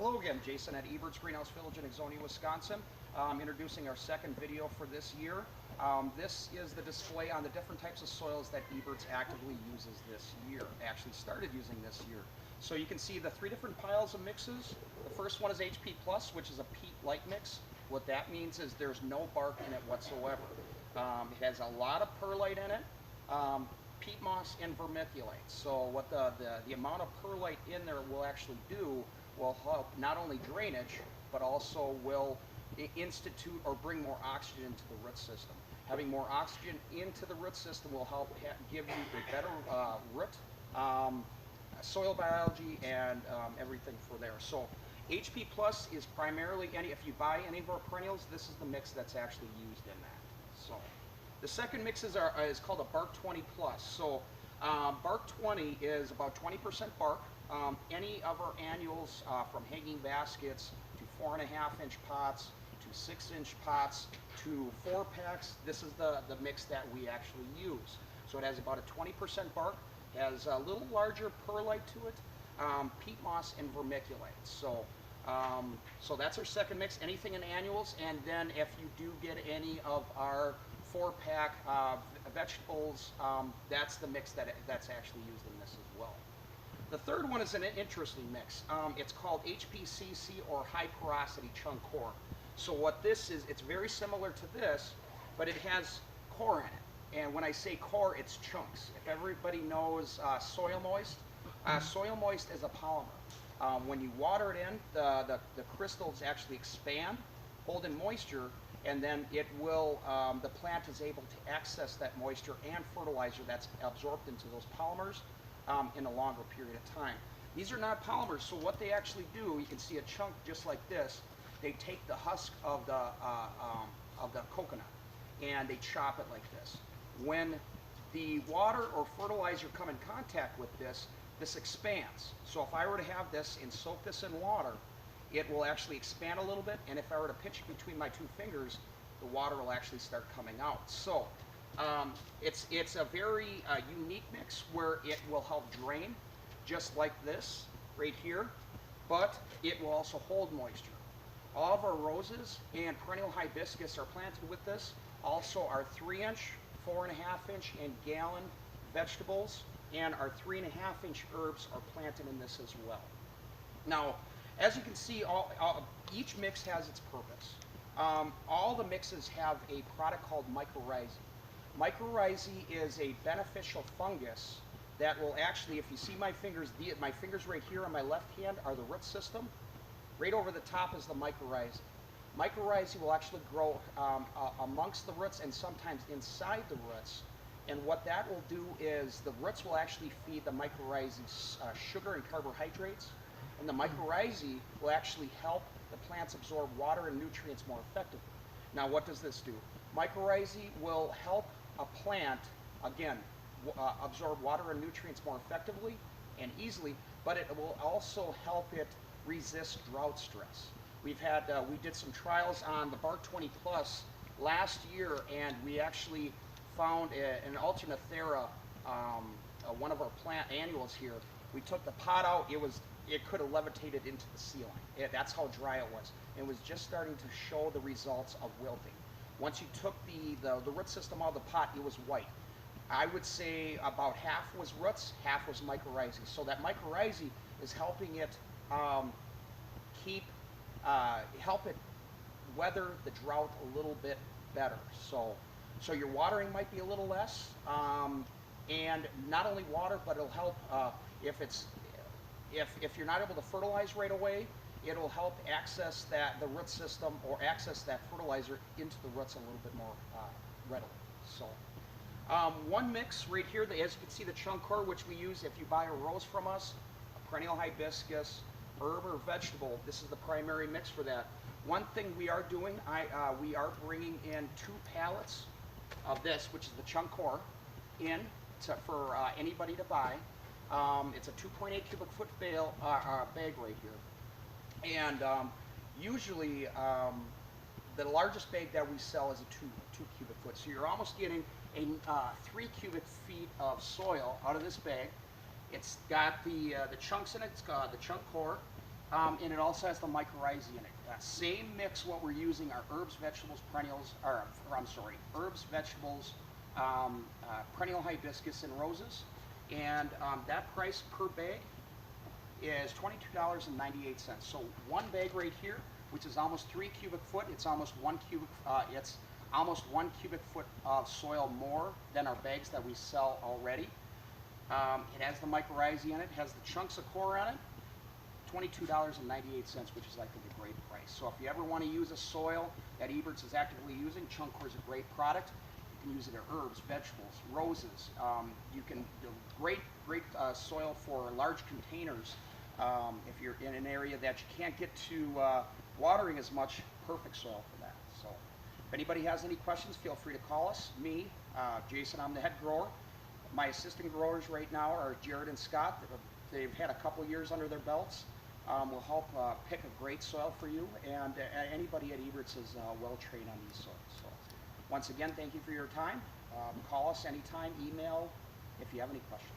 Hello again, Jason at Ebert's Greenhouse Village in Ixonia, Wisconsin. Introducing our second video for this year. This is the display on the different types of soils that Ebert's actively uses this year, actually started using this year. So you can see the three different piles of mixes. The first one is HP Plus, which is a peat-like mix. What that means is there's no bark in it whatsoever. It has a lot of perlite in it, peat moss and vermiculite. So what the amount of perlite in there will actually do will help not only drainage, but also will institute or bring more oxygen into the root system. Having more oxygen into the root system will help give you a better root, soil biology, and everything for there. So HP Plus is primarily, if you buy any of our perennials, this is the mix that's actually used in that. So the second mix is called a Bark 20 Plus. So Bark 20 is about 20% bark. Any of our annuals from hanging baskets to 4.5-inch pots to 6-inch pots to 4-packs, this is the mix that we actually use. So it has about a 20% bark, has a little larger perlite to it, peat moss and vermiculite. So so that's our second mix, anything in annuals, and then if you do get any of our 4-pack vegetables, that's the mix that's actually used in this as well. The third one is an interesting mix. It's called HPCC, or high porosity chunk core. So what this is, it's very similar to this, but it has core in it. And when I say core, it's chunks. If everybody knows soil moist is a polymer. When you water it in, the crystals actually expand, hold in moisture, and then it will, the plant is able to access that moisture and fertilizer that's absorbed into those polymers in a longer period of time. These are not polymers, so what they actually do, you can see a chunk just like this. They take the husk of the coconut and they chop it like this. When the water or fertilizer come in contact with this, this expands. So if I were to have this and soak this in water, it will actually expand a little bit, and if I were to pinch it between my two fingers, the water will actually start coming out. So it's a very unique mix where it will help drain, just like this right here, but it will also hold moisture. All of our roses and perennial hibiscus are planted with this. Also our 3-inch, 4.5-inch, and gallon vegetables, and our 3.5-inch herbs are planted in this as well. Now, as you can see, each mix has its purpose. All the mixes have a product called Mycorrhizae. Mycorrhizae is a beneficial fungus that will actually, if you see my fingers right here on my left hand are the root system. Right over the top is the mycorrhizae. Mycorrhizae will actually grow amongst the roots and sometimes inside the roots. And what that will do is the roots will actually feed the mycorrhizae sugar and carbohydrates. And the mycorrhizae will actually help the plants absorb water and nutrients more effectively. Now, what does this do? Mycorrhizae will help a plant, again, absorb water and nutrients more effectively and easily, but it will also help it resist drought stress. We did some trials on the Bark 20 Plus last year, and we actually found an Alternathera, one of our plant annuals here. We took the pot out, it could have levitated into the ceiling. That's how dry it was. It was just starting to show the results of wilting. Once you took the root system out of the pot, it was white. I would say about half was roots, half was mycorrhizae. So that mycorrhizae is helping it help it weather the drought a little bit better. So your watering might be a little less, and not only water, but it'll help if you're not able to fertilize right away, it'll help access the root system, or access that fertilizer into the roots a little bit more readily. So one mix right here, as you can see, the chunk core, which we use if you buy a rose from us, a perennial hibiscus, herb, or vegetable, this is the primary mix for that. One thing we are doing, we are bringing in 2 pallets of this, which is the chunk core, for anybody to buy. It's a 2.8 cubic foot bag right here. And usually the largest bag that we sell is a 2 cubic foot. So you're almost getting a 3 cubic feet of soil out of this bag. It's got the chunks in it. It's got the chunk core. And it also has the mycorrhizae in it. Same mix what we're using are herbs, vegetables, perennials, or I'm sorry, herbs, vegetables, perennial hibiscus, and roses. And that price per bag is $22.98. So one bag right here, which is almost 3 cubic foot, it's almost 1 cubic foot of soil more than our bags that we sell already. It has the mycorrhizae in it, has the chunks of core on it. $22.98, which is I think a great price. So if you ever want to use a soil that Ebert's is actively using, chunk core is a great product. You can use it in herbs, vegetables, roses. Great soil for large containers. If you're in an area that you can't get to watering as much, perfect soil for that. So if anybody has any questions, feel free to call us. Me, Jason, I'm the head grower. My assistant growers right now are Jared and Scott. They've had a couple years under their belts. We'll help pick a great soil for you, and anybody at Ebert's is well trained on these soils. So once again, thank you for your time. Call us anytime, email if you have any questions.